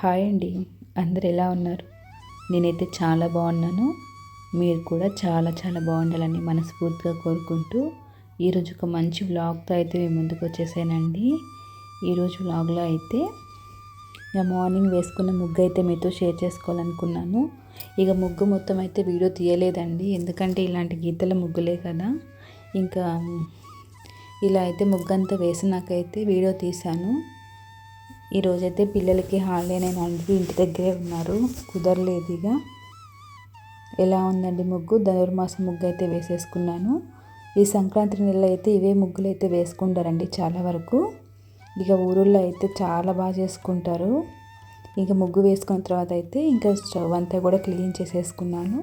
Hi అండి. అందరు ఎలా ఉన్నారు? నేనైతే చాలా బాగున్నాను. మీరు కూడా చాలా చాలా బాగుండాలని మనస్ఫూర్తిగా కోరుకుంటూ ఈరోజు ఒక మంచి వ్లాగ్తో అయితే మేము ముందుకు వచ్చేసానండి. ఈరోజు వ్లాగ్లో అయితే ఇక మార్నింగ్ వేసుకున్న ముగ్గు అయితే మీతో షేర్ చేసుకోవాలనుకున్నాను. ఇక ముగ్గు మొత్తం అయితే వీడియో తీయలేదండి, ఎందుకంటే ఇలాంటి గీతల ముగ్గులే కదా. ఇంకా ఇలా అయితే ముగ్గు అంతా వేసినాకైతే వీడియో తీశాను. ఈరోజైతే పిల్లలకి హాలిడేనేనండి, ఇంటి దగ్గరే ఉన్నారు, కుదరలేదు. ఇక ఎలా ఉందండి ముగ్గు? ధనుర్మాసం ముగ్గు అయితే వేసేసుకున్నాను. ఈ సంక్రాంతి నెలలో అయితే ఇవే ముగ్గులు అయితే వేసుకుంటారండి చాలా వరకు. ఇక ఊరుల్లో అయితే చాలా బాగా చేసుకుంటారు. ఇంకా ముగ్గు వేసుకున్న తర్వాత అయితే ఇంకా స్టవ్ అంతా కూడా క్లీన్ చేసేసుకున్నాను.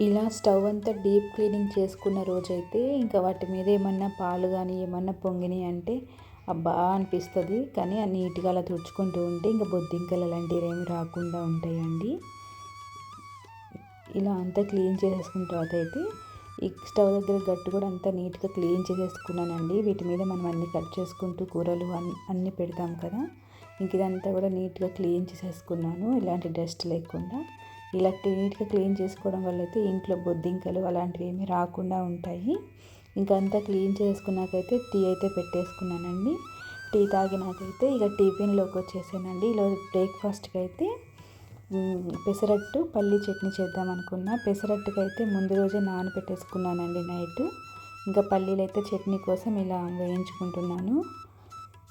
ఇలా స్టవ్ అంతా డీప్ క్లీనింగ్ చేసుకున్న రోజైతే ఇంకా వాటి మీద ఏమన్నా పాలు కానీ ఏమన్నా పొంగినాయి అంటే అబ్బా అనిపిస్తుంది. కానీ నీట్గా అలా తుడుచుకుంటూ ఉంటే ఇంకా బొద్దింకలు అలాంటివి ఏమి రాకుండా ఉంటాయండి. ఇలా అంతా క్లీన్ చేసేసుకున్న తర్వాత అయితే ఈ స్టవ్ దగ్గర గట్టు కూడా అంతా నీట్గా క్లీన్ చేసేసుకున్నానండి. వీటి మీద మనం అన్నీ కట్ చేసుకుంటూ కూరలు అన్నీ పెడతాం కదా. ఇంక ఇదంతా కూడా నీట్గా క్లీన్ చేసేసుకున్నాను, ఇలాంటి డస్ట్ లేకుండా. ఇలా నీట్గా క్లీన్ చేసుకోవడం వల్ల అయితే ఇంట్లో బొద్దింకలు అలాంటివి ఏమీ రాకుండా ఉంటాయి. ఇంకా అంతా క్లీన్ చేసుకున్నాకైతే టీ అయితే పెట్టేసుకున్నానండి. టీ తాగినాకైతే ఇక టిఫిన్లోకి వచ్చేసానండి. ఈరోజు బ్రేక్ఫాస్ట్కి అయితే పెసరట్టు పల్లీ చట్నీ చేద్దాం అనుకున్నా. పెసరట్టుకి అయితే ముందు రోజే నానబెట్టేసుకున్నానండి నైట్. ఇంకా పల్లీలు అయితే చట్నీ కోసం ఇలా వేయించుకుంటున్నాను.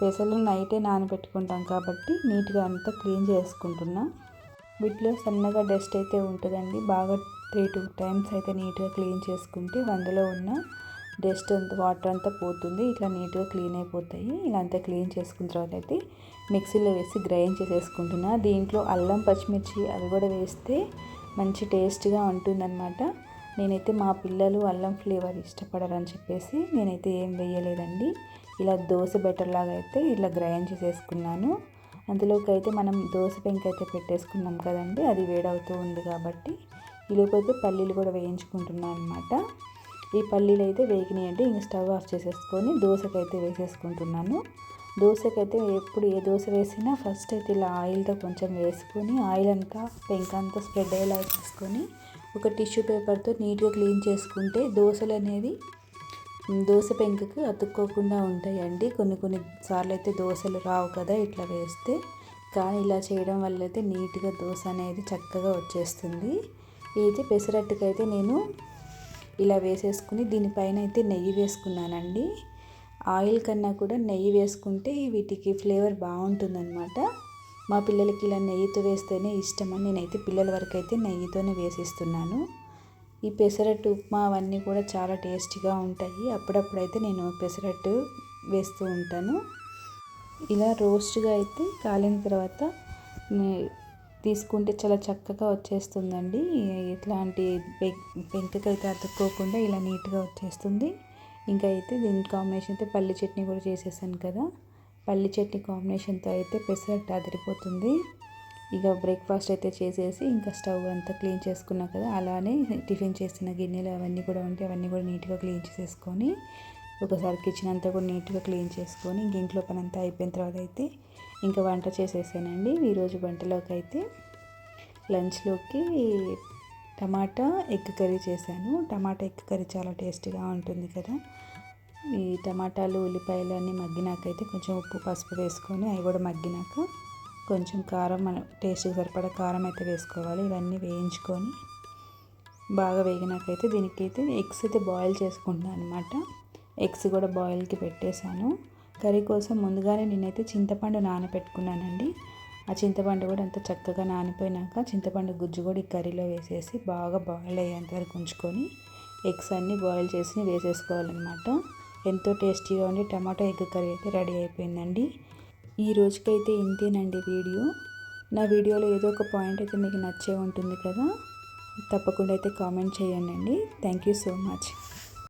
పెసలు నైటే నానబెట్టుకుంటాం కాబట్టి నీట్గా అంతా క్లీన్ చేసుకుంటున్నా. వీటిలో సన్నగా డస్ట్ అయితే ఉంటుందండి. బాగా 3-2 టైమ్స్ అయితే నీట్గా క్లీన్ చేసుకుంటే అందులో ఉన్న డస్ట్ అంతా వాటర్ అంతా పోతుంది. ఇట్లా నీట్గా క్లీన్ అయిపోతాయి. ఇలా అంతా క్లీన్ చేసుకున్న తర్వాత అయితే మిక్సీలో వేసి గ్రైండ్ చేసేసుకుంటున్నా. దీంట్లో అల్లం పచ్చిమిర్చి అవి కూడా వేస్తే మంచి టేస్ట్గా ఉంటుందన్నమాట. నేనైతే మా పిల్లలు అల్లం ఫ్లేవర్ ఇష్టపడరని చెప్పేసి నేనైతే ఏం వేయలేదండి. ఇలా దోశ బెటర్ లాగా అయితే ఇలా గ్రైండ్ చేసేసుకున్నాను. అందులోకి అయితే మనం దోశ పెంక అయితే పెట్టేసుకున్నాం కదండి, అది వేడవుతూ ఉంది కాబట్టి ఈలోపైతే పల్లీలు కూడా వేయించుకుంటున్నాను అనమాట. ఈ పల్లీలు అయితే వేగినాయండి. ఇంక స్టవ్ ఆఫ్ చేసేసుకొని దోశకైతే వేసేసుకుంటున్నాను. దోశకైతే ఎప్పుడు ఏ దోశ వేసినా ఫస్ట్ అయితే ఇలా ఆయిల్తో కొంచెం వేసుకొని ఆయిల్ అంతా పెంక అంతా స్ప్రెడ్ అయ్యేలా చేసుకొని ఒక టిష్యూ పేపర్తో నీట్గా క్లీన్ చేసుకుంటే దోశలు అనేవి దోశ పెంకకి అతుక్కోకుండా ఉంటాయండి. కొన్ని సార్లు అయితే దోశలు రావు కదా ఇట్లా వేస్తే, కానీ ఇలా చేయడం వల్ల అయితే నీట్గా దోశ అనేది చక్కగా వచ్చేస్తుంది. ఇది పెసరట్టుకైతే నేను ఇలా వేసేసుకుని దీనిపైన అయితే నెయ్యి వేసుకున్నానండి. ఆయిల్ కన్నా కూడా నెయ్యి వేసుకుంటే వీటికి ఫ్లేవర్ బాగుంటుందన్నమాట. మా పిల్లలకి ఇలా నెయ్యితో వేస్తేనే ఇష్టమని నేనైతే పిల్లల వరకు అయితే నెయ్యితోనే వేసిస్తున్నాను. ఈ పెసరట్టు ఉప్మా అవన్నీ కూడా చాలా టేస్టీగా ఉంటాయి. అప్పుడప్పుడైతే నేను పెసరట్టు వేస్తూ ఉంటాను. ఇలా రోస్ట్గా అయితే కాలిన తర్వాత తీసుకుంటే చాలా చక్కగా వచ్చేస్తుందండి. ఇట్లాంటి పెంకకైతే అతుక్కోకుండా ఇలా నీట్గా వచ్చేస్తుంది. ఇంకా అయితే దీని కాంబినేషన్ అయితే పల్లి చట్నీ కూడా చేసేసాను కదా. పల్లి చట్నీ కాంబినేషన్తో అయితే పెసరట్టు అదిరిపోతుంది. ఇక బ్రేక్ఫాస్ట్ అయితే చేసేసి ఇంకా స్టవ్ అంతా క్లీన్ చేసుకున్నా కదా, అలానే టిఫిన్ చేసిన గిన్నెలు అవన్నీ కూడా ఉంటే అవన్నీ కూడా నీట్గా క్లీన్ చేసేసుకొని ఒకసారి కిచెన్ అంతా కూడా నీట్గా క్లీన్ చేసుకొని ఇంక ఇంట్లో పని అంతా అయిపోయిన తర్వాత అయితే ఇంకా వంట చేసేసానండి. ఈరోజు వంటలోకి అయితే లంచ్లోకి టమాటా ఎగ్ కర్రీ చేశాను. టమాటా ఎగ్ కర్రీ చాలా టేస్టీగా ఉంటుంది కదా. ఈ టమాటాలు ఉల్లిపాయలు అన్నీ మగ్గినాకైతే కొంచెం ఉప్పు పసుపు వేసుకొని అవి కూడా మగ్గినాక కొంచెం కారం మన టేస్ట్కి సరిపడా కారం అయితే వేసుకోవాలి. ఇవన్నీ వేయించుకొని బాగా వేగినాకైతే దీనికైతే ఎగ్స్ అయితే బాయిల్ చేసుకుంటున్నాను అనమాట. ఎగ్స్ కూడా బాయిల్కి పెట్టేశాను. కర్రీ కోసం ముందుగానే నేనైతే చింతపండు నానబెట్టుకున్నానండి. ఆ చింతపండు కూడా అంత చక్కగా నానిపోయినాక చింతపండు గుజ్జు కూడా ఈ కర్రీలో వేసేసి బాగా బాయిల్ అయ్యేంత వరకు ఉంచుకొని ఎగ్స్ అన్నీ బాయిల్ చేసి వేసేసుకోవాలన్నమాట. ఎంతో టేస్టీగా ఉండి టమాటో ఎగ్ కర్రీ అయితే రెడీ అయిపోయిందండి. ఈ రోజుకైతే ఇంతేనండి వీడియో. నా వీడియోలో ఏదో ఒక పాయింట్ అయితే మీకు నచ్చే ఉంటుంది కదా, తప్పకుండా అయితే కామెంట్ చేయండి. Thank you so much.